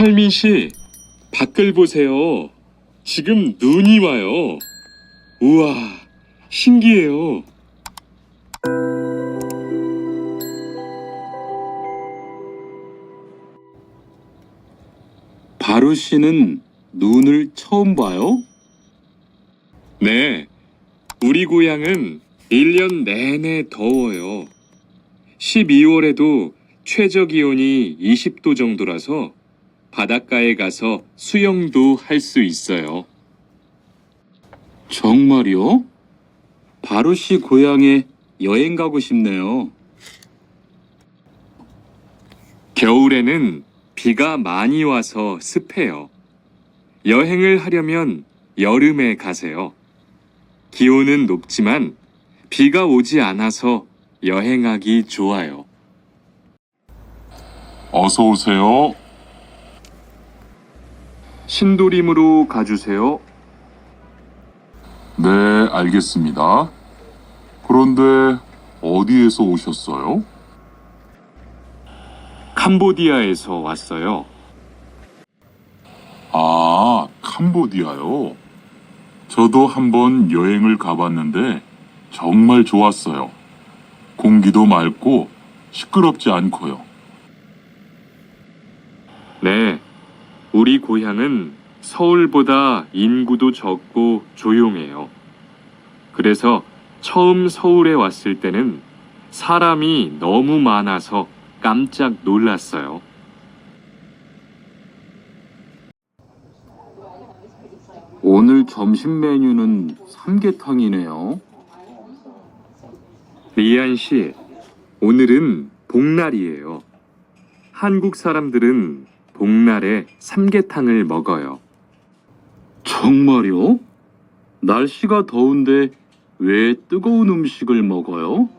철민 씨, 밖을 보세요. 지금 눈이 와요. 우와, 신기해요. 바루 씨는 눈을 처음 봐요? 네, 우리 고향은 1년 내내 더워요. 12월에도 최저 기온이 20도 정도라서 바닷가에 가서 수영도 할 수 있어요. 정말요? 바루 씨 고향에 여행 가고 싶네요. 겨울에는 비가 많이 와서 습해요. 여행을 하려면 여름에 가세요. 기온은 높지만 비가 오지 않아서 여행하기 좋아요. 어서 오세요. 신도림으로 가주세요. 네, 알겠습니다. 그런데 어디에서 오셨어요? 캄보디아에서 왔어요. 아, 캄보디아요. 저도 한번 여행을 가봤는데 정말 좋았어요. 공기도 맑고 시끄럽지 않고요. 네, 우리 고향은 서울보다 인구도 적고 조용해요. 그래서 처음 서울에 왔을 때는 사람이 너무 많아서 깜짝 놀랐어요. 오늘 점심 메뉴는 삼계탕이네요. 리안 씨, 오늘은 복날이에요. 한국 사람들은 복날에 삼계탕을 먹어요. 정말요? 날씨가 더운데 왜 뜨거운 음식을 먹어요?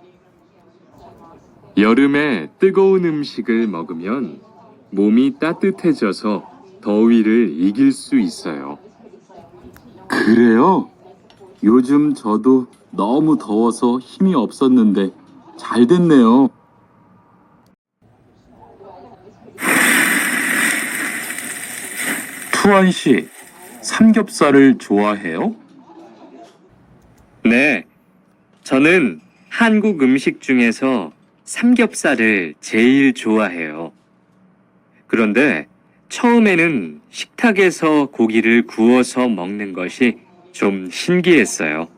여름에 뜨거운 음식을 먹으면 몸이 따뜻해져서 더위를 이길 수 있어요. 그래요? 요즘 저도 너무 더워서 힘이 없었는데 잘 됐네요. 투안 씨, 삼겹살을 좋아해요? 네, 저는 한국 음식 중에서 삼겹살을 제일 좋아해요. 그런데 처음에는 식탁에서 고기를 구워서 먹는 것이 좀 신기했어요.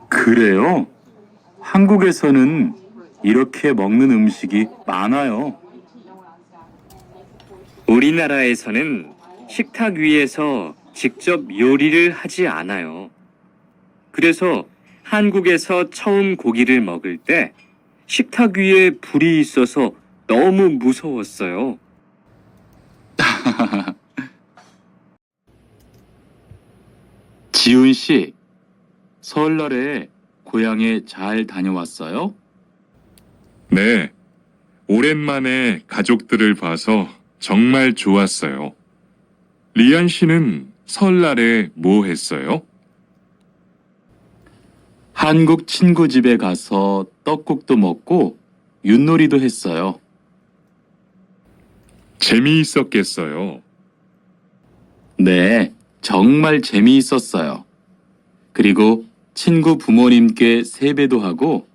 그래요? 한국에서는 이렇게 먹는 음식이 많아요. 우리나라에서는 식탁 위에서 직접 요리를 하지 않아요. 그래서 한국에서 처음 고기를 먹을 때 식탁 위에 불이 있어서 너무 무서웠어요. 지훈 씨, 설날에 고향에 잘 다녀왔어요? 네, 오랜만에 가족들을 봐서 정말 좋았어요. 리안 씨는 설날에 뭐 했어요? 한국 친구 집에 가서 떡국도 먹고 윷놀이도 했어요. 재미있었겠어요. 네, 정말 재미있었어요. 그리고 친구 부모님께 세배도 하고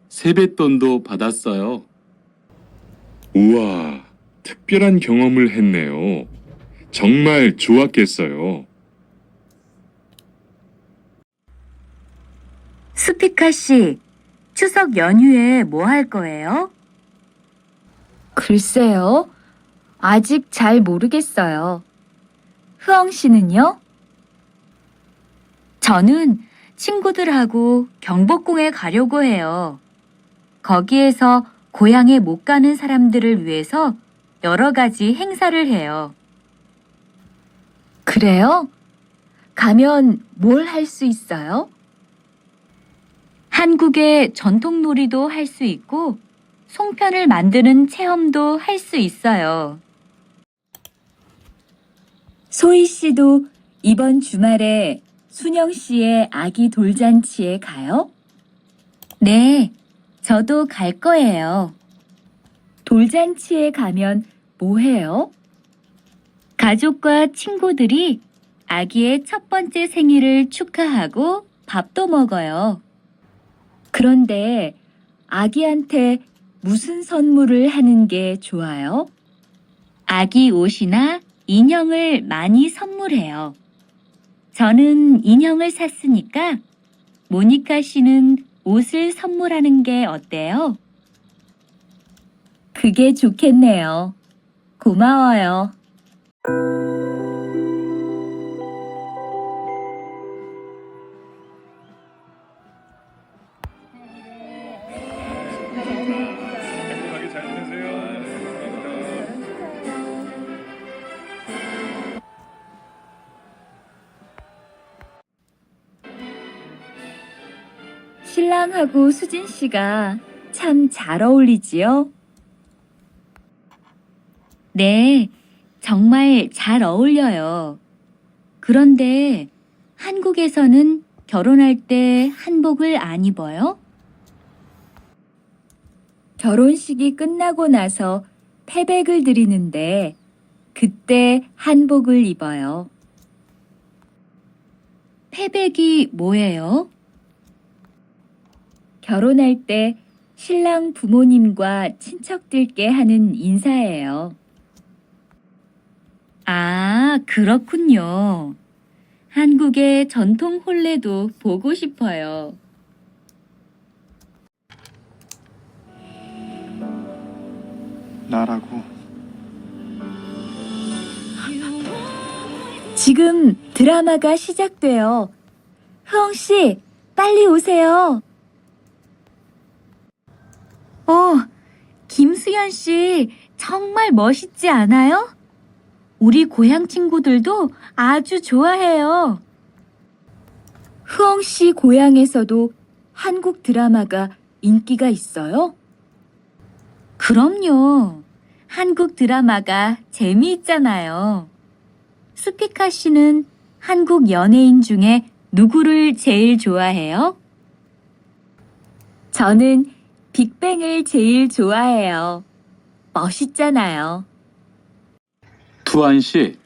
세뱃돈도 받았어요. 우와, 특별한 경험을 했네요. 정말 좋았겠어요. 스피카 씨, 추석 연휴에 뭐 할 거예요? 글쎄요. 아직 잘 모르겠어요. 흐엉 씨는요? 저는 친구들하고 경복궁에 가려고 해요. 거기에서 고향에 못 가는 사람들을 위해서 여러 가지 행사를 해요. 그래요? 가면 뭘 할 수 있어요? 한국의 전통 놀이도 할 수 있고 송편을 만드는 체험도 할 수 있어요. 소희 씨도 이번 주말에 순영 씨의 아기 돌잔치에 가요? 네, 저도 갈 거예요. 돌잔치에 가면 뭐 해요? 가족과 친구들이 아기의 첫 번째 생일을 축하하고 밥도 먹어요. 그런데 아기한테 무슨 선물을 하는 게 좋아요? 아기 옷이나 인형을 많이 선물해요. 저는 인형을 샀으니까 모니카 씨는 옷을 선물하는 게 어때요? 그게 좋겠네요. 고마워요. 행복하게 잘 지내세요. 신랑하고 수진 씨가 참 잘 어울리지요? 네, 정말 잘 어울려요. 그런데 한국에서는 결혼할 때 한복을 안 입어요? 결혼식이 끝나고 나서 패백을 드리는데 그때 한복을 입어요. 패백이 뭐예요? 결혼할 때 신랑 부모님과 친척들께 하는 인사예요. 아, 그렇군요. 한국의 전통 혼례도 보고 싶어요. 나라고. 지금 드라마가 시작돼요. 흐엉 씨, 빨리 오세요. 김수현 씨 정말 멋있지 않아요? 우리 고향 친구들도 아주 좋아해요. 흐엉 씨 고향에서도 한국 드라마가 인기가 있어요? 그럼요. 한국 드라마가 재미있잖아요. 수피카 씨는 한국 연예인 중에 누구를 제일 좋아해요? 저는 빅뱅을 제일 좋아해요. 멋있잖아요. 투안 씨,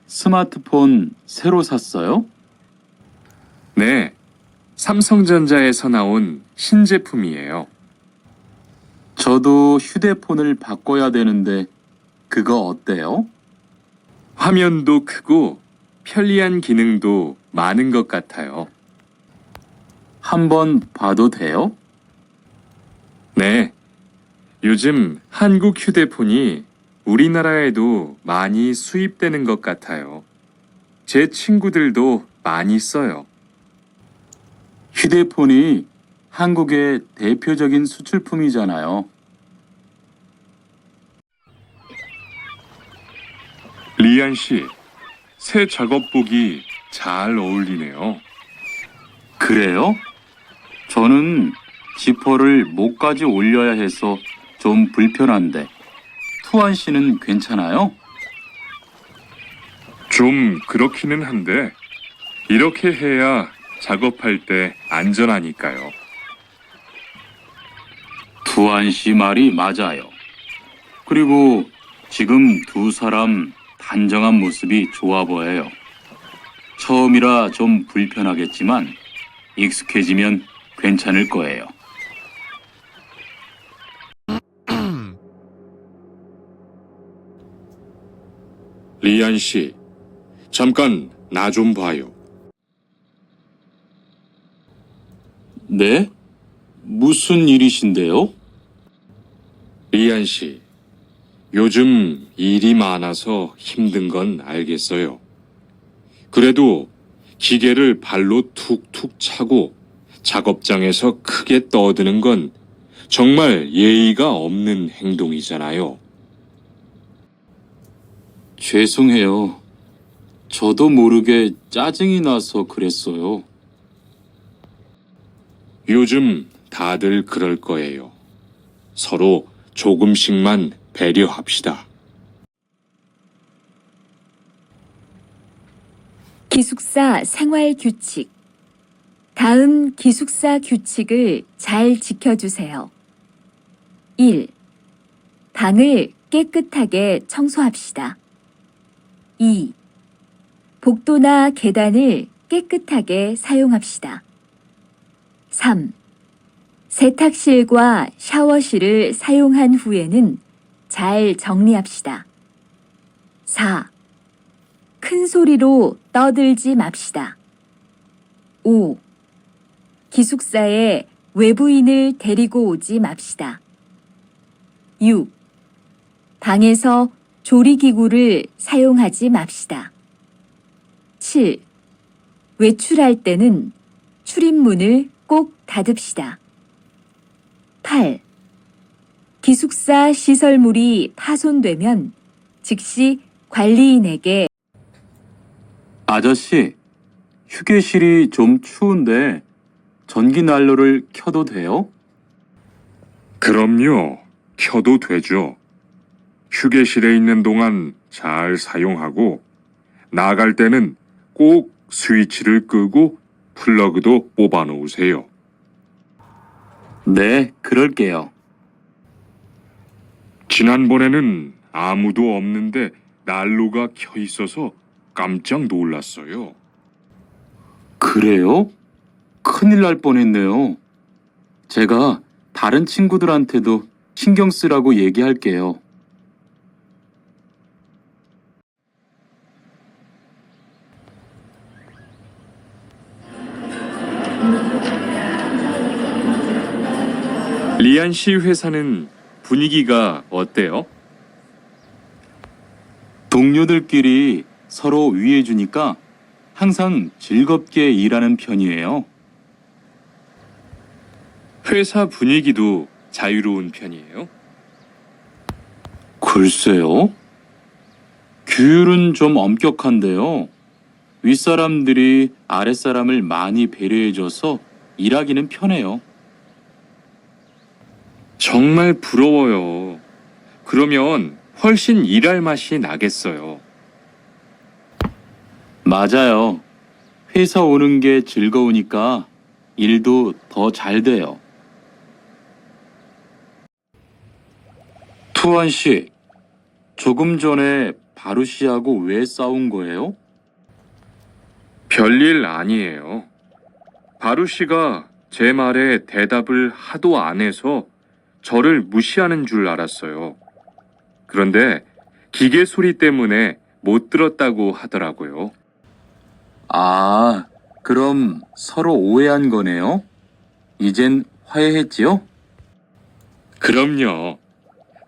스마트폰 새로 샀어요? 네, 삼성전자에서 나온 신제품이에요. 저도 휴대폰을 바꿔야 되는데 그거 어때요? 화면도 크고 편리한 기능도 많은 것 같아요. 한번 봐도 돼요? 네, 요즘 한국 휴대폰이 우리나라에도 많이 수입되는 것 같아요. 제 친구들도 많이 써요. 휴대폰이 한국의 대표적인 수출품이잖아요. 리안 씨, 새 작업복이 잘 어울리네요. 그래요? 저는 지퍼를 목까지 올려야 해서 좀 불편한데 투안 씨는 괜찮아요? 좀 그렇기는 한데 이렇게 해야 작업할 때 안전하니까요. 투안 씨 말이 맞아요. 그리고 지금 두 사람 단정한 모습이 좋아 보여요. 처음이라 좀 불편하겠지만 익숙해지면 괜찮을 거예요. 리안 씨, 잠깐 나 좀 봐요. 네? 무슨 일이신데요? 리안 씨, 요즘 일이 많아서 힘든 건 알겠어요. 그래도 기계를 발로 툭툭 차고 작업장에서 크게 떠드는 건 정말 예의가 없는 행동이잖아요. 죄송해요. 저도 모르게 짜증이 나서 그랬어요. 요즘 다들 그럴 거예요. 서로 조금씩만 배려합시다. 기숙사 생활 규칙. 다음 기숙사 규칙을 잘 지켜주세요. 1. 방을 깨끗하게 청소합시다. 2. 복도나 계단을 깨끗하게 사용합시다. 3. 세탁실과 샤워실을 사용한 후에는 잘 정리합시다. 4. 큰 소리로 떠들지 맙시다. 5. 기숙사에 외부인을 데리고 오지 맙시다. 6. 방에서 조리기구를 사용하지 맙시다. 7. 외출할 때는 출입문을 꼭 닫읍시다. 8. 기숙사 시설물이 파손되면 즉시 관리인에게 아저씨, 휴게실이 좀 추운데 전기 난로를 켜도 돼요? 그럼요. 켜도 되죠. 휴게실에 있는 동안 잘 사용하고 나갈 때는 꼭 스위치를 끄고 플러그도 뽑아 놓으세요. 네, 그럴게요. 지난번에는 아무도 없는데 난로가 켜 있어서 깜짝 놀랐어요. 그래요? 큰일 날 뻔했네요. 제가 다른 친구들한테도 신경 쓰라고 얘기할게요. 리안 씨 회사는 분위기가 어때요? 동료들끼리 서로 위해주니까 항상 즐겁게 일하는 편이에요. 회사 분위기도 자유로운 편이에요? 글쎄요. 규율은 좀 엄격한데요. 윗사람들이 아랫사람을 많이 배려해줘서 일하기는 편해요. 정말 부러워요. 그러면 훨씬 일할 맛이 나겠어요. 맞아요. 회사 오는 게 즐거우니까 일도 더 잘 돼요. 투안 씨, 조금 전에 바루 씨하고 왜 싸운 거예요? 별일 아니에요. 바루 씨가 제 말에 대답을 하도 안 해서 저를 무시하는 줄 알았어요. 그런데 기계 소리 때문에 못 들었다고 하더라고요. 아, 그럼 서로 오해한 거네요? 이젠 화해했지요? 그럼요.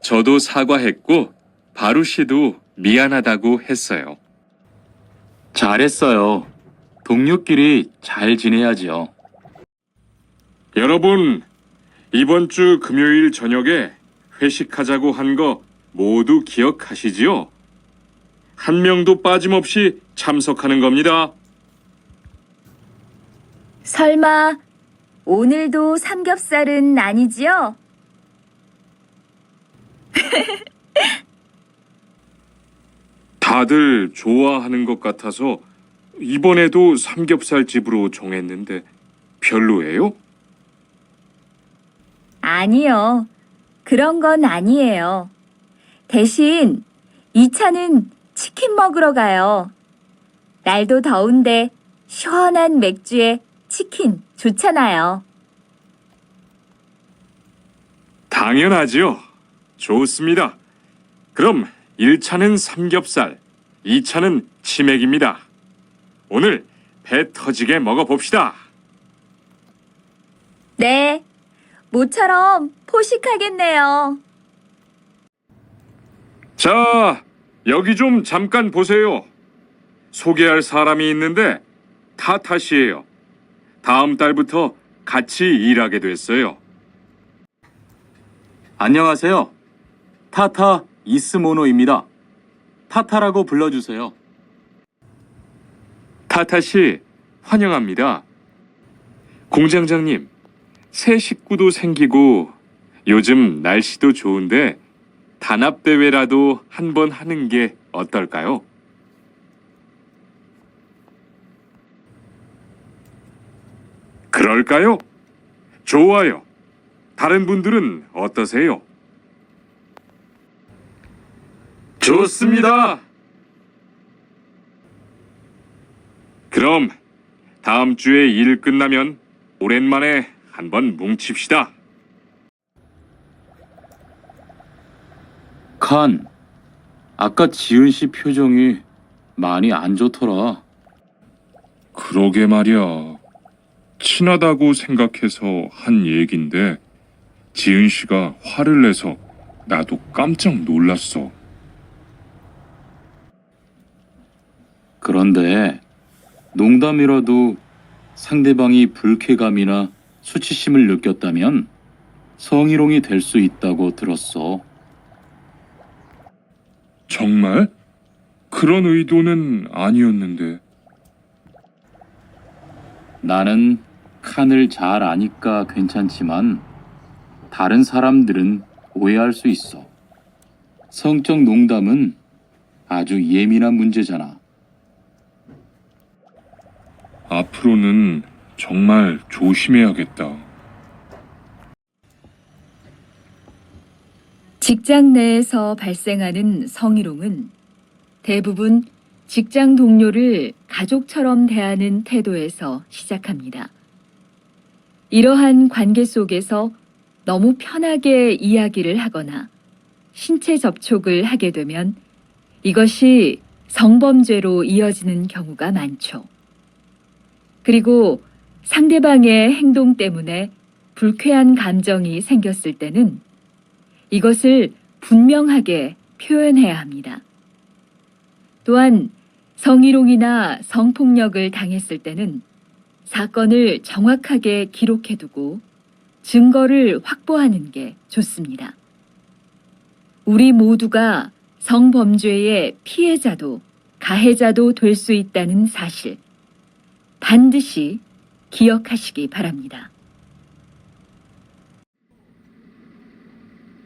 저도 사과했고 바루 씨도 미안하다고 했어요. 잘했어요. 동료끼리 잘 지내야지요. 여러분, 이번 주 금요일 저녁에 회식하자고 한 거 모두 기억하시지요? 한 명도 빠짐없이 참석하는 겁니다. 설마 오늘도 삼겹살은 아니지요? 다들 좋아하는 것 같아서 이번에도 삼겹살 집으로 정했는데 별로예요? 아니요. 그런 건 아니에요. 대신 2차는 치킨 먹으러 가요. 날도 더운데 시원한 맥주에 치킨 좋잖아요. 당연하죠. 좋습니다. 그럼 1차는 삼겹살, 2차는 치맥입니다. 오늘 배 터지게 먹어봅시다. 네. 모처럼 포식하겠네요. 자, 여기 좀 잠깐 보세요. 소개할 사람이 있는데 타타 씨예요. 다음 달부터 같이 일하게 됐어요. 안녕하세요. 타타 이스모노입니다. 타타라고 불러주세요. 타타 씨, 환영합니다. 공장장님, 새 식구도 생기고 요즘 날씨도 좋은데 단합대회라도 한번 하는 게 어떨까요? 그럴까요? 좋아요. 다른 분들은 어떠세요? 좋습니다. 그럼 다음 주에 일 끝나면 오랜만에 한번 뭉칩시다. 칸, 아까 지은 씨 표정이 많이 안 좋더라. 그러게 말이야. 친하다고 생각해서 한 얘긴데 지은 씨가 화를 내서 나도 깜짝 놀랐어. 그런데 농담이라도 상대방이 불쾌감이나 수치심을 느꼈다면 성희롱이 될 수 있다고 들었어. 정말? 그런 의도는 아니었는데. 나는 칸을 잘 아니까 괜찮지만 다른 사람들은 오해할 수 있어. 성적 농담은 아주 예민한 문제잖아. 앞으로는 정말 조심해야겠다. 직장 내에서 발생하는 성희롱은 대부분 직장 동료를 가족처럼 대하는 태도에서 시작합니다. 이러한 관계 속에서 너무 편하게 이야기를 하거나 신체 접촉을 하게 되면 이것이 성범죄로 이어지는 경우가 많죠. 그리고 상대방의 행동 때문에 불쾌한 감정이 생겼을 때는 이것을 분명하게 표현해야 합니다. 또한 성희롱이나 성폭력을 당했을 때는 사건을 정확하게 기록해두고 증거를 확보하는 게 좋습니다. 우리 모두가 성범죄의 피해자도 가해자도 될 수 있다는 사실 반드시 기억하시기 바랍니다.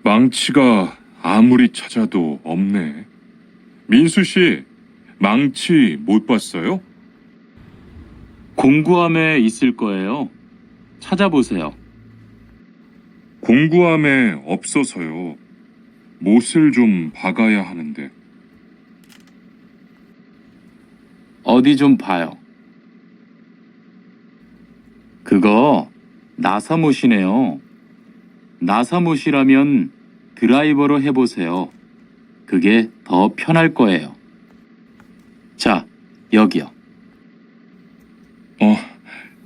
망치가 아무리 찾아도 없네. 민수 씨, 망치 못 봤어요? 공구함에 있을 거예요. 찾아보세요. 공구함에 없어서요. 못을 좀 박아야 하는데. 어디 좀 봐요. 그거 나사못이네요. 나사못이라면 드라이버로 해보세요. 그게 더 편할 거예요. 자, 여기요.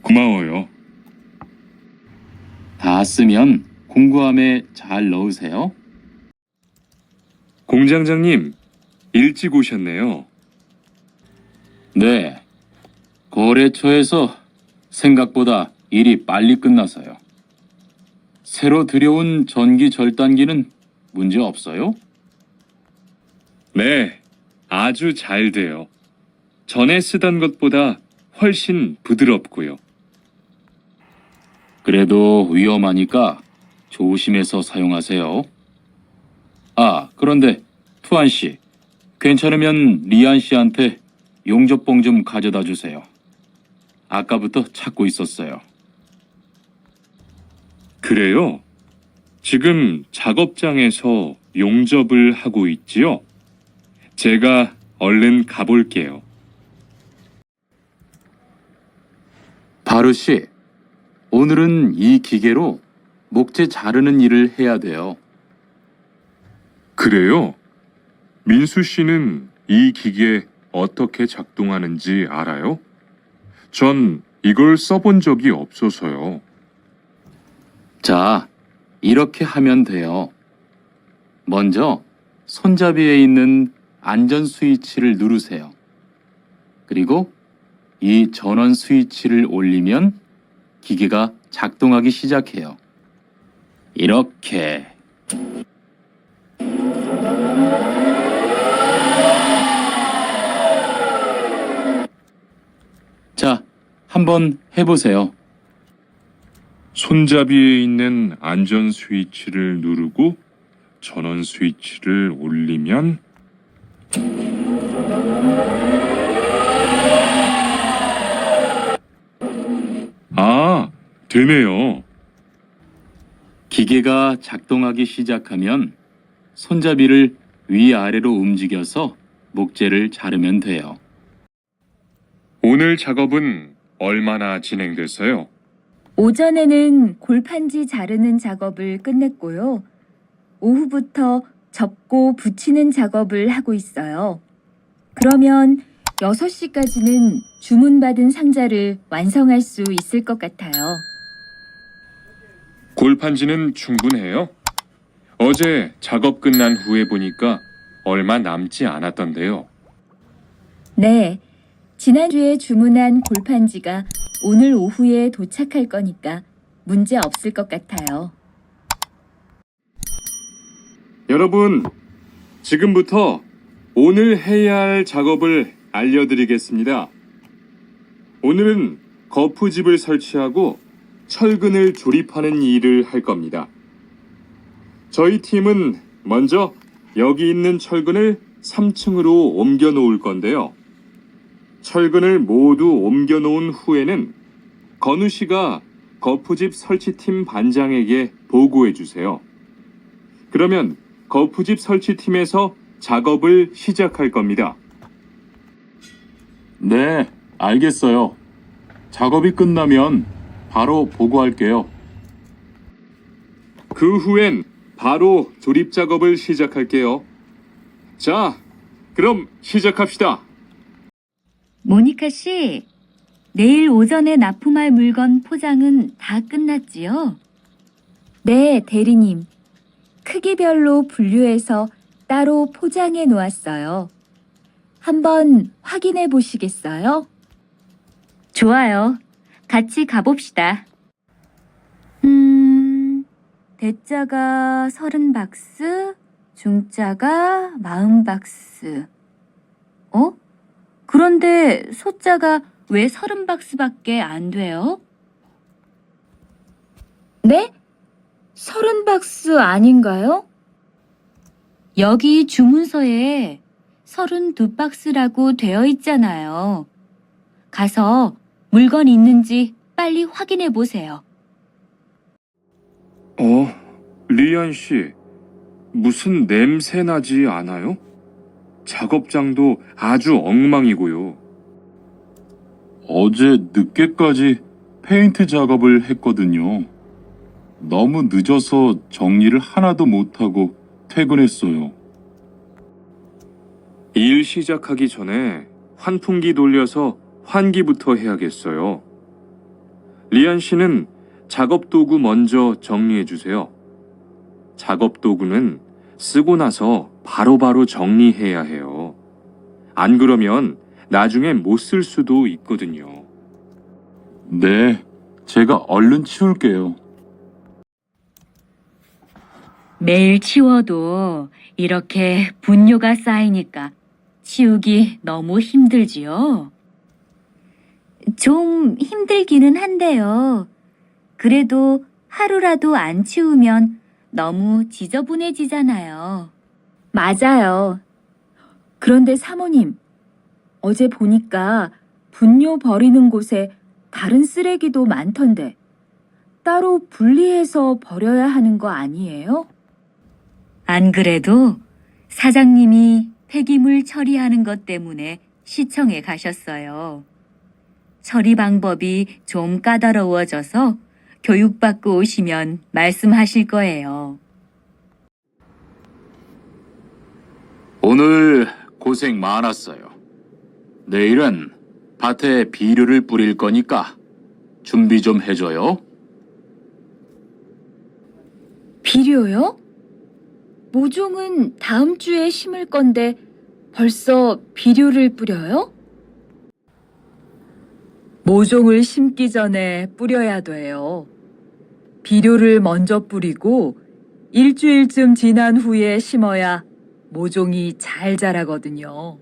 고마워요. 다 쓰면 공구함에 잘 넣으세요. 공장장님, 일찍 오셨네요. 네. 거래처에서 생각보다 일이 빨리 끝나서요. 새로 들여온 전기 절단기는 문제 없어요? 네, 아주 잘 돼요. 전에 쓰던 것보다 훨씬 부드럽고요. 그래도 위험하니까 조심해서 사용하세요. 아, 그런데 투안 씨, 괜찮으면 리안 씨한테 용접봉 좀 가져다 주세요. 아까부터 찾고 있었어요. 그래요? 지금 작업장에서 용접을 하고 있지요? 제가 얼른 가볼게요. 바루 씨, 오늘은 이 기계로 목재 자르는 일을 해야 돼요. 그래요? 민수 씨는 이 기계 어떻게 작동하는지 알아요? 전 이걸 써본 적이 없어서요. 자, 이렇게 하면 돼요. 먼저 손잡이에 있는 안전 스위치를 누르세요. 그리고 이 전원 스위치를 올리면 기계가 작동하기 시작해요. 이렇게. 자, 한번 해보세요. 손잡이에 있는 안전 스위치를 누르고 전원 스위치를 올리면 아, 되네요. 기계가 작동하기 시작하면 손잡이를 위아래로 움직여서 목재를 자르면 돼요. 오늘 작업은 얼마나 진행됐어요? 오전에는 골판지 자르는 작업을 끝냈고요. 오후부터 접고 붙이는 작업을 하고 있어요. 그러면 6시까지는 주문받은 상자를 완성할 수 있을 것 같아요. 골판지는 충분해요? 어제 작업 끝난 후에 보니까 얼마 남지 않았던데요. 네, 지난주에 주문한 골판지가 오늘 오후에 도착할 거니까 문제 없을 것 같아요. 여러분, 지금부터 오늘 해야 할 작업을 알려드리겠습니다. 오늘은 거푸집을 설치하고 철근을 조립하는 일을 할 겁니다. 저희 팀은 먼저 여기 있는 철근을 3층으로 옮겨 놓을 건데요. 철근을 모두 옮겨 놓은 후에는 건우 씨가 거푸집 설치팀 반장에게 보고해 주세요. 그러면 거푸집 설치팀에서 작업을 시작할 겁니다. 네, 알겠어요. 작업이 끝나면 바로 보고할게요. 그 후엔 바로 조립 작업을 시작할게요. 자, 그럼 시작합시다. 모니카 씨, 내일 오전에 납품할 물건 포장은 다 끝났지요? 네, 대리님. 크기별로 분류해서 따로 포장해 놓았어요. 한번 확인해 보시겠어요? 좋아요. 같이 가봅시다. 대자가 30박스, 중자가 40박스. 그런데 소자가 왜 30박스밖에 안 돼요? 네? 30박스 아닌가요? 여기 주문서에 32박스라고 되어 있잖아요. 가서 물건 있는지 빨리 확인해 보세요. 리안 씨, 무슨 냄새 나지 않아요? 작업장도 아주 엉망이고요. 어제 늦게까지 페인트 작업을 했거든요. 너무 늦어서 정리를 하나도 못하고 퇴근했어요. 일 시작하기 전에 환풍기 돌려서 환기부터 해야겠어요. 리안 씨는 작업 도구 먼저 정리해 주세요. 작업 도구는 쓰고 나서 바로바로 정리해야 해요. 안 그러면 나중에 못 쓸 수도 있거든요. 네, 제가 얼른 치울게요. 매일 치워도 이렇게 분뇨가 쌓이니까 치우기 너무 힘들지요? 좀 힘들기는 한데요. 그래도 하루라도 안 치우면 너무 지저분해지잖아요. 맞아요. 그런데 사모님, 어제 보니까 분뇨 버리는 곳에 다른 쓰레기도 많던데 따로 분리해서 버려야 하는 거 아니에요? 안 그래도 사장님이 폐기물 처리하는 것 때문에 시청에 가셨어요. 처리 방법이 좀 까다로워져서 교육받고 오시면 말씀하실 거예요. 오늘 고생 많았어요. 내일은 밭에 비료를 뿌릴 거니까 준비 좀 해줘요. 비료요? 모종은 다음 주에 심을 건데 벌써 비료를 뿌려요? 모종을 심기 전에 뿌려야 돼요. 비료를 먼저 뿌리고 일주일쯤 지난 후에 심어야 모종이 잘 자라거든요.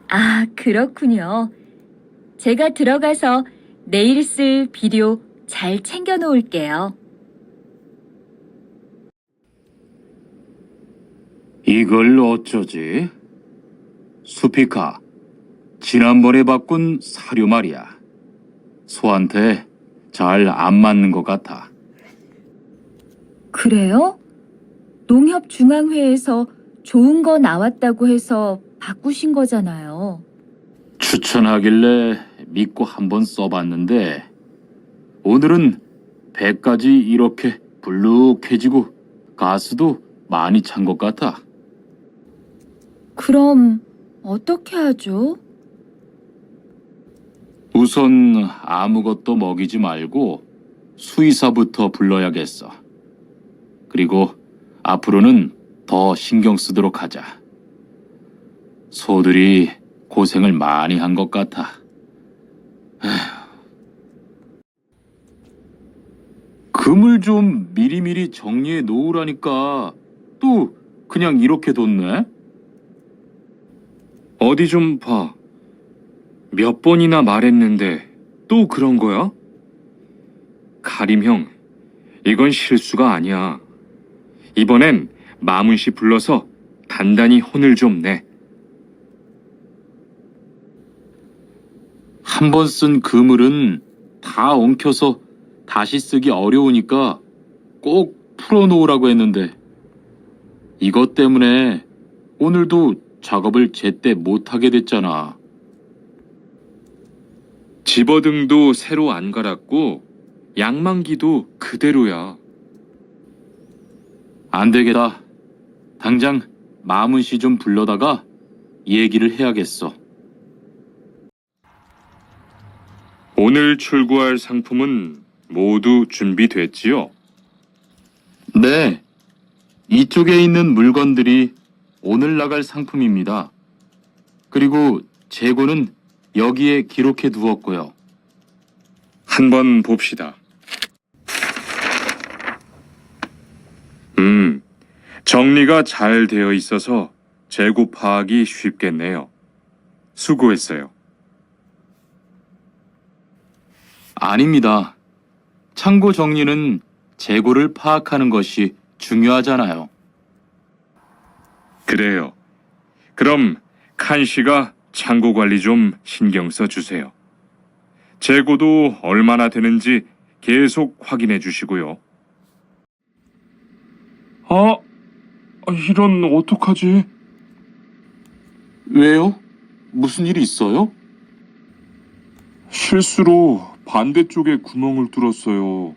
아, 그렇군요. 제가 들어가서 내일 쓸 비료 잘 챙겨 놓을게요. 이걸 어쩌지? 수피카, 지난번에 바꾼 사료 말이야. 소한테 잘 안 맞는 것 같아. 그래요? 농협중앙회에서 좋은 거 나왔다고 해서 바꾸신 거잖아요. 추천하길래 믿고 한번 써봤는데 오늘은 배까지 이렇게 불룩해지고 가스도 많이 찬 것 같아. 그럼 어떻게 하죠? 우선 아무것도 먹이지 말고 수의사부터 불러야겠어. 그리고 앞으로는 더 신경 쓰도록 하자. 소들이 고생을 많이 한 것 같아. 금을 좀 미리미리 정리해 놓으라니까 또 그냥 이렇게 뒀네? 어디 좀 봐. 몇 번이나 말했는데 또 그런 거야? 가림 형, 이건 실수가 아니야. 이번엔 마문 씨 불러서 단단히 혼을 좀 내. 한 번 쓴 그물은 다 엉켜서 다시 쓰기 어려우니까 꼭 풀어놓으라고 했는데 이것 때문에 오늘도 작업을 제때 못하게 됐잖아. 집어등도 새로 안 갈았고 양만기도 그대로야. 안 되겠다. 당장 마문 씨 좀 불러다가 얘기를 해야겠어. 오늘 출고할 상품은 모두 준비됐지요? 네. 이쪽에 있는 물건들이 오늘 나갈 상품입니다. 그리고 재고는 여기에 기록해 두었고요. 한번 봅시다. 정리가 잘 되어 있어서 재고 파악이 쉽겠네요. 수고했어요. 아닙니다. 창고 정리는 재고를 파악하는 것이 중요하잖아요. 그래요. 그럼 칸 씨가 창고 관리 좀 신경 써 주세요. 재고도 얼마나 되는지 계속 확인해 주시고요. 이런 어떡하지? 왜요? 무슨 일이 있어요? 실수로 반대쪽에 구멍을 뚫었어요.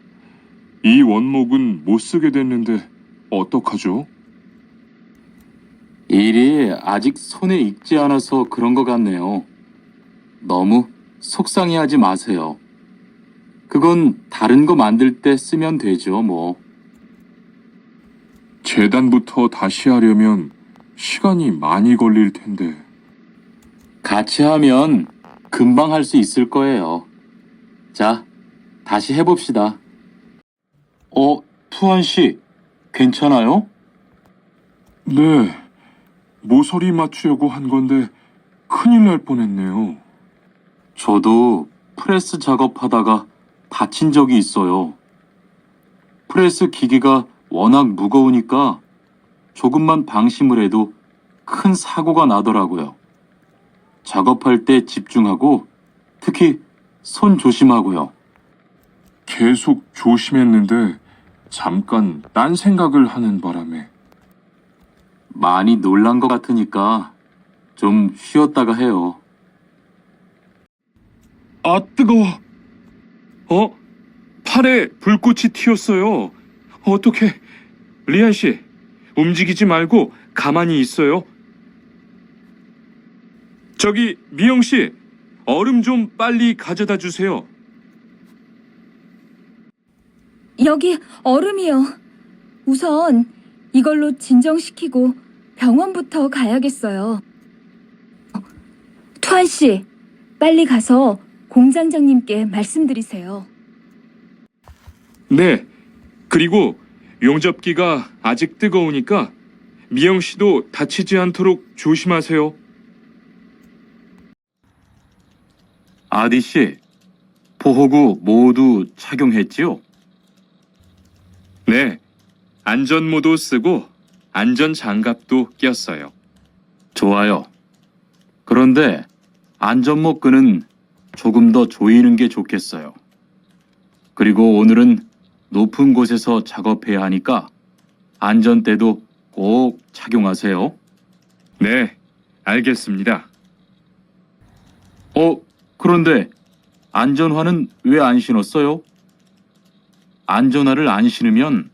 이 원목은 못 쓰게 됐는데 어떡하죠? 일이 아직 손에 익지 않아서 그런 것 같네요. 너무 속상해하지 마세요. 그건 다른 거 만들 때 쓰면 되죠, 뭐. 재단부터 다시 하려면 시간이 많이 걸릴 텐데. 같이 하면 금방 할 수 있을 거예요. 자, 다시 해봅시다. 투한 씨, 괜찮아요? 네, 모서리 맞추려고 한 건데 큰일 날 뻔했네요. 저도 프레스 작업하다가 다친 적이 있어요. 프레스 기계가 워낙 무거우니까 조금만 방심을 해도 큰 사고가 나더라고요. 작업할 때 집중하고 특히 손 조심하고요. 계속 조심했는데 잠깐 딴 생각을 하는 바람에. 많이 놀란 것 같으니까 좀 쉬었다가 해요. 아, 뜨거워. 팔에 불꽃이 튀었어요. 어떡해. 리안 씨, 움직이지 말고 가만히 있어요. 저기, 미영 씨, 얼음 좀 빨리 가져다 주세요. 여기 얼음이요. 우선 이걸로 진정시키고 병원부터 가야겠어요. 투한 씨, 빨리 가서 공장장님께 말씀드리세요. 네. 그리고 용접기가 아직 뜨거우니까 미영 씨도 다치지 않도록 조심하세요. 아디 씨, 보호구 모두 착용했지요? 네. 안전모도 쓰고 안전장갑도 꼈어요. 좋아요. 그런데 안전모 끈은 조금 더 조이는 게 좋겠어요. 그리고 오늘은 높은 곳에서 작업해야 하니까 안전대도 꼭 착용하세요. 네, 알겠습니다. 그런데 안전화는 왜 안 신었어요? 안전화를 안 신으면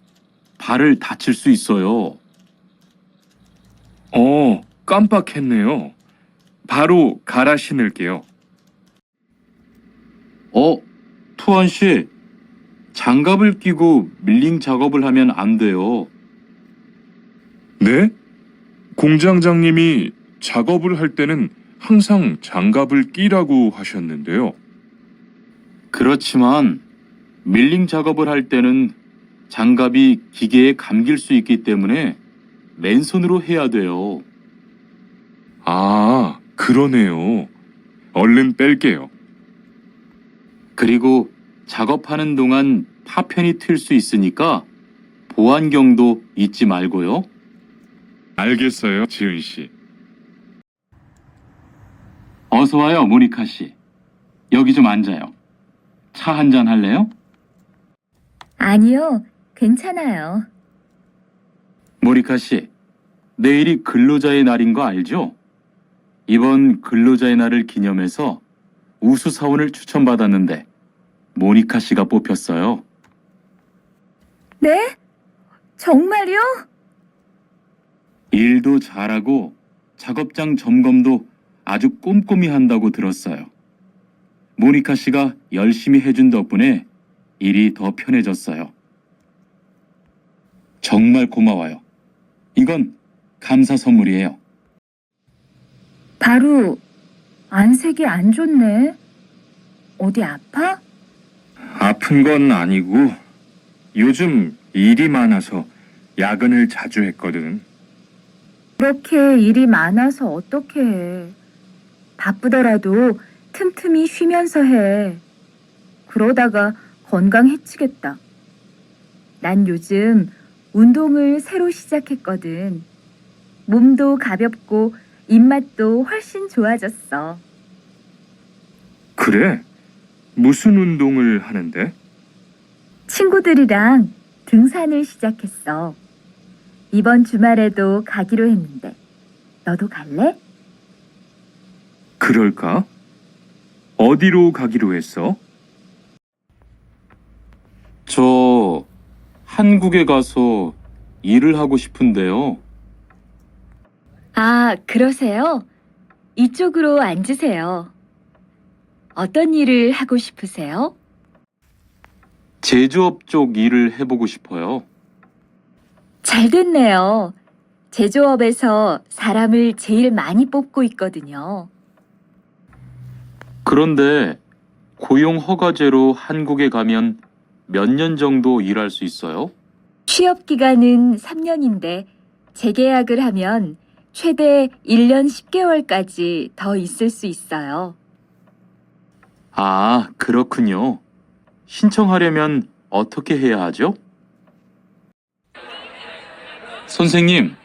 발을 다칠 수 있어요. 깜빡했네요. 바로 갈아 신을게요. 투원 씨, 장갑을 끼고 밀링 작업을 하면 안 돼요. 네? 공장장님이 작업을 할 때는 항상 장갑을 끼라고 하셨는데요. 그렇지만 밀링 작업을 할 때는 장갑이 기계에 감길 수 있기 때문에 맨손으로 해야 돼요. 아, 그러네요. 얼른 뺄게요. 그리고 작업하는 동안 파편이 튈 수 있으니까 보안경도 잊지 말고요. 알겠어요, 지은 씨. 어서 와요, 모니카 씨. 여기 좀 앉아요. 차 한잔 할래요? 아니요, 괜찮아요. 모니카 씨, 내일이 근로자의 날인 거 알죠? 이번 근로자의 날을 기념해서 우수 사원을 추천받았는데 모니카 씨가 뽑혔어요. 네? 정말요? 일도 잘하고 작업장 점검도 아주 꼼꼼히 한다고 들었어요. 모니카 씨가 열심히 해준 덕분에 일이 더 편해졌어요. 정말 고마워요. 이건 감사 선물이에요. 바로 안색이 안 좋네. 어디 아파? 아픈 건 아니고 요즘 일이 많아서 야근을 자주 했거든. 그렇게 일이 많아서 어떻게 해. 바쁘더라도 틈틈이 쉬면서 해. 그러다가 건강 해치겠다. 난 요즘 운동을 새로 시작했거든. 몸도 가볍고 입맛도 훨씬 좋아졌어. 그래? 무슨 운동을 하는데? 친구들이랑 등산을 시작했어. 이번 주말에도 가기로 했는데. 너도 갈래? 그럴까? 어디로 가기로 했어? 저 한국에 가서 일을 하고 싶은데요. 아, 그러세요? 이쪽으로 앉으세요. 어떤 일을 하고 싶으세요? 제조업 쪽 일을 해보고 싶어요. 잘 됐네요. 제조업에서 사람을 제일 많이 뽑고 있거든요. 그런데 고용 허가제로 한국에 가면 몇 년 정도 일할 수 있어요? 취업 기간은 3년인데 재계약을 하면 최대 1년 10개월까지 더 있을 수 있어요. 아, 그렇군요. 신청하려면 어떻게 해야 하죠? 선생님,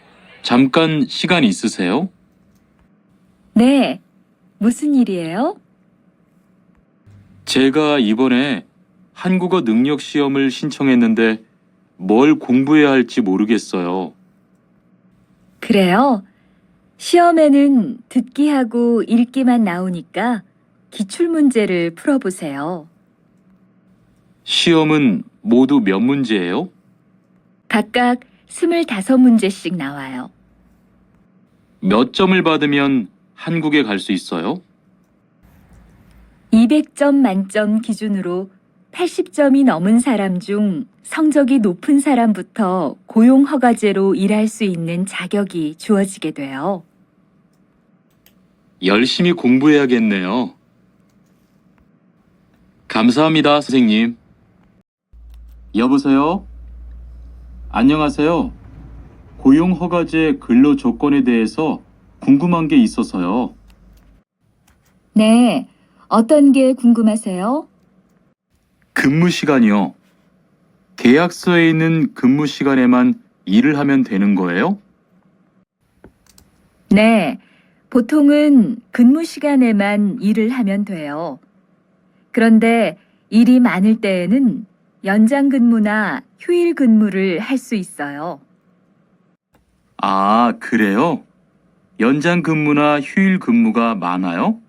잠깐 시간 있으세요? 네, 무슨 일이에요? 제가 이번에 한국어 능력 시험을 신청했는데 뭘 공부해야 할지 모르겠어요. 그래요? 시험에는 듣기하고 읽기만 나오니까 기출문제를 풀어보세요. 시험은 모두 몇 문제예요? 각각 25문제씩 나와요. 몇 점을 받으면 한국에 갈 수 있어요? 200점 만점 기준으로 80점이 넘은 사람 중 성적이 높은 사람부터 고용허가제로 일할 수 있는 자격이 주어지게 돼요. 열심히 공부해야겠네요. 감사합니다, 선생님. 여보세요? 안녕하세요. 고용허가제 근로 조건에 대해서 궁금한 게 있어서요. 네, 어떤 게 궁금하세요? 근무 시간이요. 계약서에 있는 근무 시간에만 일을 하면 되는 거예요? 네, 보통은 근무 시간에만 일을 하면 돼요. 그런데 일이 많을 때에는 연장 근무나 휴일 근무를 할 수 있어요. 아, 그래요? 연장 근무나 휴일 근무가 많아요?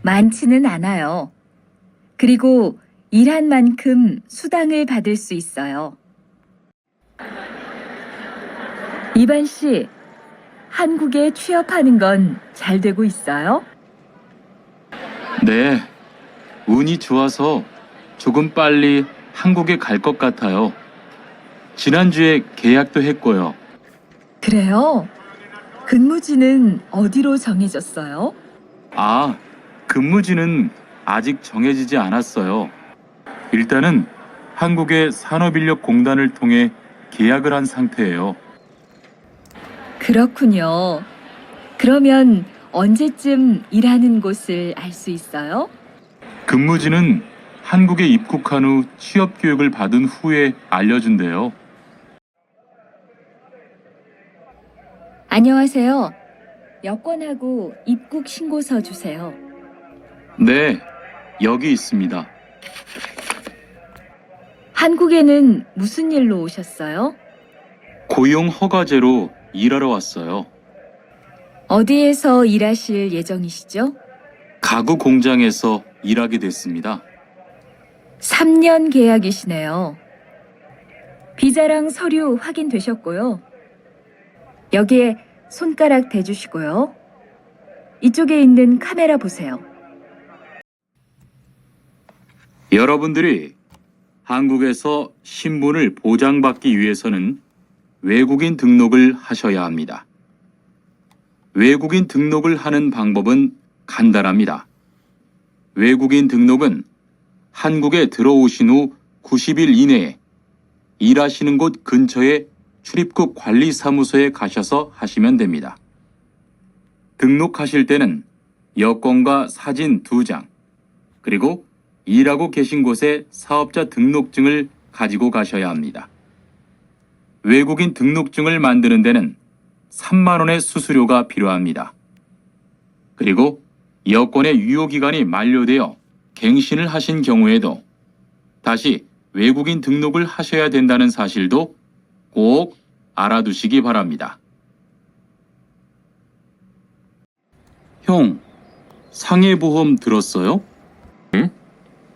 많지는 않아요. 그리고 일한 만큼 수당을 받을 수 있어요. 이반 씨, 한국에 취업하는 건 잘 되고 있어요? 네. 운이 좋아서 조금 빨리 한국에 갈 것 같아요. 지난주에 계약도 했고요. 그래요? 근무지는 어디로 정해졌어요? 아, 근무지는 아직 정해지지 않았어요. 일단은 한국의 산업인력공단을 통해 계약을 한 상태예요. 그렇군요. 그러면 언제쯤 일하는 곳을 알 수 있어요? 근무지는 한국에 입국한 후 취업 교육을 받은 후에 알려준대요. 안녕하세요. 여권하고 입국 신고서 주세요. 네, 여기 있습니다. 한국에는 무슨 일로 오셨어요? 고용 허가제로 일하러 왔어요. 어디에서 일하실 예정이시죠? 가구 공장에서 일하게 됐습니다. 3년 계약이시네요. 비자랑 서류 확인되셨고요. 여기에 손가락 대주시고요. 이쪽에 있는 카메라 보세요. 여러분들이 한국에서 신분을 보장받기 위해서는 외국인 등록을 하셔야 합니다. 외국인 등록을 하는 방법은 간단합니다. 외국인 등록은 한국에 들어오신 후 90일 이내에 일하시는 곳 근처의 출입국 관리사무소에 가셔서 하시면 됩니다. 등록하실 때는 여권과 사진 2장, 그리고 일하고 계신 곳의 사업자 등록증을 가지고 가셔야 합니다. 외국인 등록증을 만드는 데는 3만 원의 수수료가 필요합니다. 그리고 여권의 유효기간이 만료되어 갱신을 하신 경우에도 다시 외국인 등록을 하셔야 된다는 사실도 꼭 알아두시기 바랍니다. 형, 상해보험 들었어요?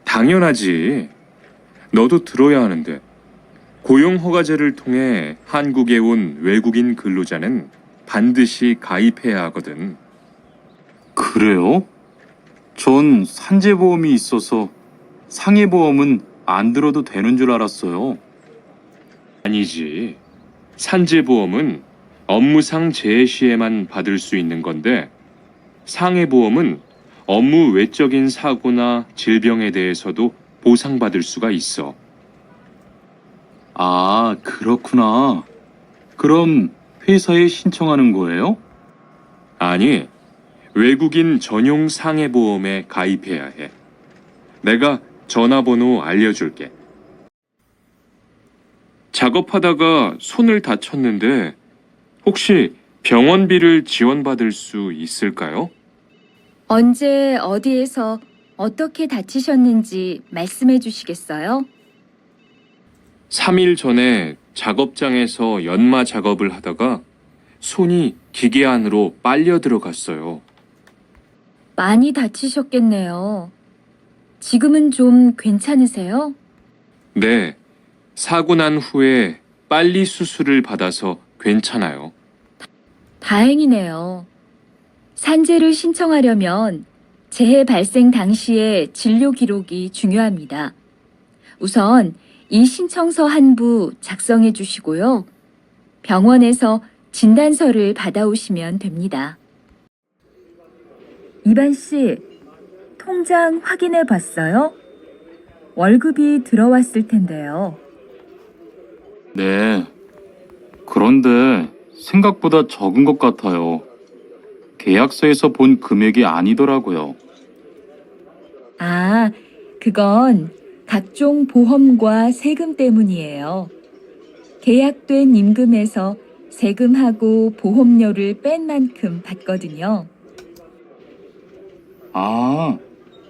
당연하지. 너도 들어야 하는데. 고용허가제를 통해 한국에 온 외국인 근로자는 반드시 가입해야 하거든. 그래요? 전 산재보험이 있어서 상해보험은 안 들어도 되는 줄 알았어요. 아니지. 산재보험은 업무상 재해 시에만 받을 수 있는 건데, 상해보험은 업무 외적인 사고나 질병에 대해서도 보상받을 수가 있어. 아, 그렇구나. 그럼 회사에 신청하는 거예요? 아니, 외국인 전용 상해보험에 가입해야 해. 내가 전화번호 알려줄게. 작업하다가 손을 다쳤는데 혹시 병원비를 지원받을 수 있을까요? 언제 어디에서 어떻게 다치셨는지 말씀해 주시겠어요? 3일 전에 작업장에서 연마 작업을 하다가 손이 기계 안으로 빨려 들어갔어요. 많이 다치셨겠네요. 지금은 좀 괜찮으세요? 네, 사고 난 후에 빨리 수술을 받아서 괜찮아요. 다행이네요. 산재를 신청하려면 재해 발생 당시의 진료 기록이 중요합니다. 우선 이 신청서 한 부 작성해 주시고요. 병원에서 진단서를 받아오시면 됩니다. 이반 씨, 통장 확인해 봤어요? 월급이 들어왔을 텐데요. 네. 그런데 생각보다 적은 것 같아요. 계약서에서 본 금액이 아니더라고요. 아, 그건 각종 보험과 세금 때문이에요. 계약된 임금에서 세금하고 보험료를 뺀 만큼 받거든요. 아,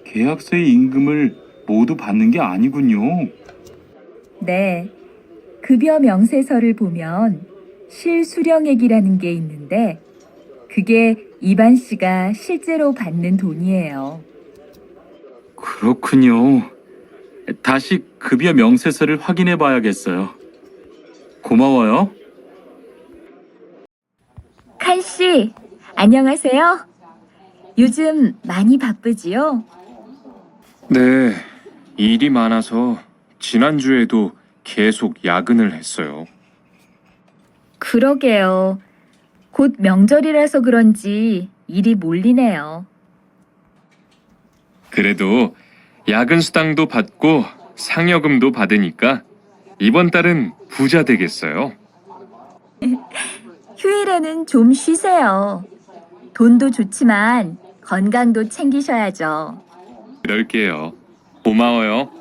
계약서의 임금을 모두 받는 게 아니군요. 네. 급여 명세서를 보면 실수령액이라는 게 있는데 그게 이반 씨가 실제로 받는 돈이에요. 그렇군요. 다시 급여 명세서를 확인해 봐야겠어요. 고마워요. 칸 씨, 안녕하세요. 요즘 많이 바쁘지요? 네, 일이 많아서 지난주에도 계속 야근을 했어요. 그러게요. 곧 명절이라서 그런지 일이 몰리네요. 그래도 야근 수당도 받고 상여금도 받으니까 이번 달은 부자 되겠어요. 휴일에는 좀 쉬세요. 돈도 좋지만 건강도 챙기셔야죠. 그럴게요. 고마워요.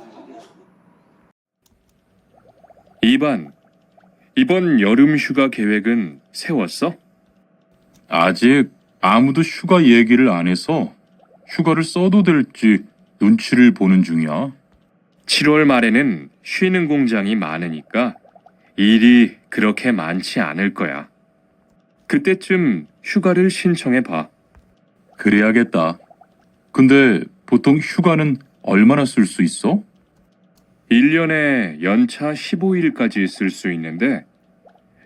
2반, 이번 여름 휴가 계획은 세웠어? 아직 아무도 휴가 얘기를 안 해서 휴가를 써도 될지 눈치를 보는 중이야. 7월 말에는 쉬는 공장이 많으니까 일이 그렇게 많지 않을 거야. 그때쯤 휴가를 신청해 봐. 그래야겠다. 근데 보통 휴가는 얼마나 쓸 수 있어? 1년에 연차 15일까지 쓸 수 있는데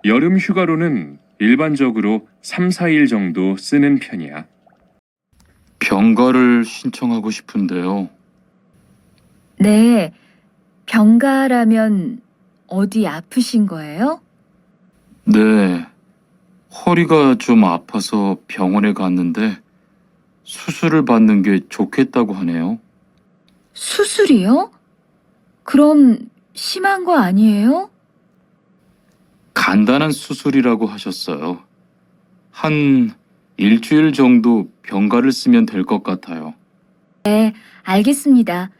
여름 휴가로는 일반적으로 3, 4일 정도 쓰는 편이야. 병가를 신청하고 싶은데요. 네, 병가라면 어디 아프신 거예요? 네. 허리가 좀 아파서 병원에 갔는데 수술을 받는 게 좋겠다고 하네요. 수술이요? 그럼 심한 거 아니에요? 간단한 수술이라고 하셨어요. 한 일주일 정도 병가를 쓰면 될 것 같아요. 알겠습니다.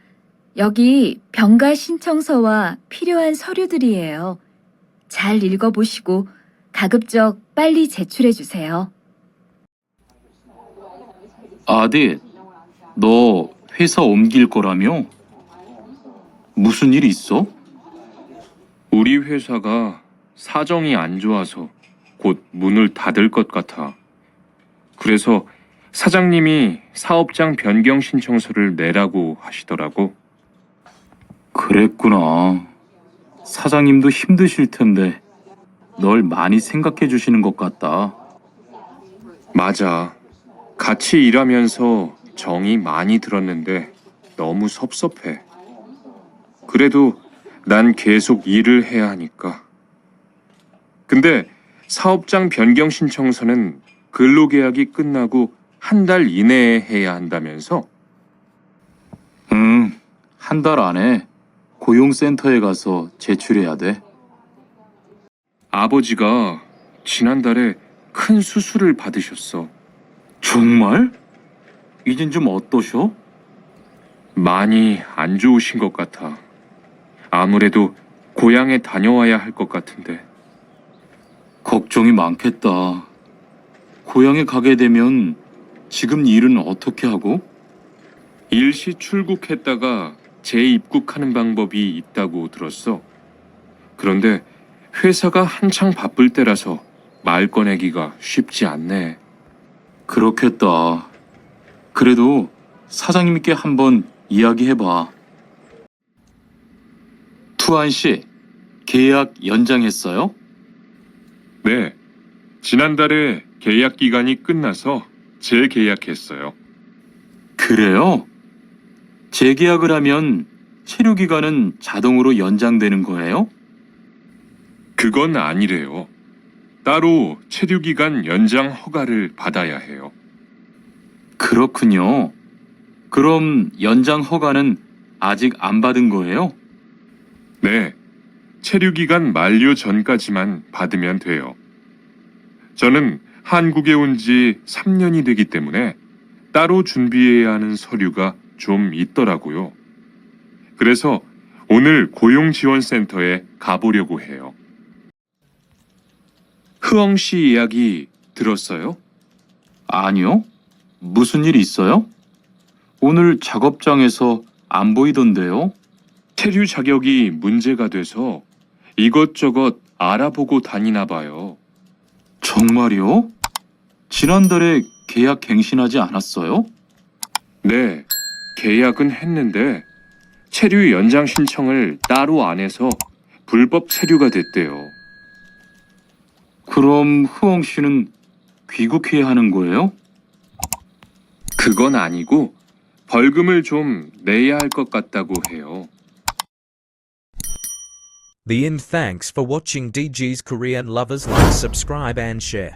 여기 병가 신청서와 필요한 서류들이에요. 잘 읽어보시고 가급적 빨리 제출해 주세요. 아디, 너 회사 옮길 거라며? 무슨 일 있어? 우리 회사가 사정이 안 좋아서 곧 문을 닫을 것 같아. 그래서 사장님이 사업장 변경 신청서를 내라고 하시더라고. 그랬구나. 사장님도 힘드실 텐데 널 많이 생각해 주시는 것 같다. 맞아. 같이 일하면서 정이 많이 들었는데 너무 섭섭해. 그래도 난 계속 일을 해야 하니까. 근데 사업장 변경 신청서는 근로계약이 끝나고 한 달 이내에 해야 한다면서? 한 달 안에 고용센터에 가서 제출해야 돼. 아버지가 지난달에 큰 수술을 받으셨어. 정말? 이젠 좀 어떠셔? 많이 안 좋으신 것 같아. 아무래도 고향에 다녀와야 할 것 같은데. 걱정이 많겠다. 고향에 가게 되면 지금 일은 어떻게 하고? 일시 출국했다가 재입국하는 방법이 있다고 들었어. 그런데 회사가 한창 바쁠 때라서 말 꺼내기가 쉽지 않네. 그렇겠다. 그래도 사장님께 한번 이야기해봐. 투안 씨, 계약 연장했어요? 네. 지난달에 계약 기간이 끝나서 재계약했어요. 그래요? 재계약을 하면 체류 기간은 자동으로 연장되는 거예요? 그건 아니래요. 따로 체류기간 연장 허가를 받아야 해요. 그렇군요. 그럼 연장 허가는 아직 안 받은 거예요? 네. 체류기간 만료 전까지만 받으면 돼요. 저는 한국에 온 지 3년이 되기 때문에 따로 준비해야 하는 서류가 좀 있더라고요. 그래서 오늘 고용지원센터에 가보려고 해요. 흐엉 씨 이야기 들었어요? 아니요. 무슨 일 있어요? 오늘 작업장에서 안 보이던데요? 체류 자격이 문제가 돼서 이것저것 알아보고 다니나 봐요. 정말요? 지난달에 계약 갱신하지 않았어요? 네, 계약은 했는데 체류 연장 신청을 따로 안 해서 불법 체류가 됐대요. 그럼 후엉 씨는 귀국해야 하는 거예요? 그건 아니고 벌금을 좀 내야 할 것 같다고 해요. The end. Thanks for watching DG's Korean lovers. Like, subscribe and share.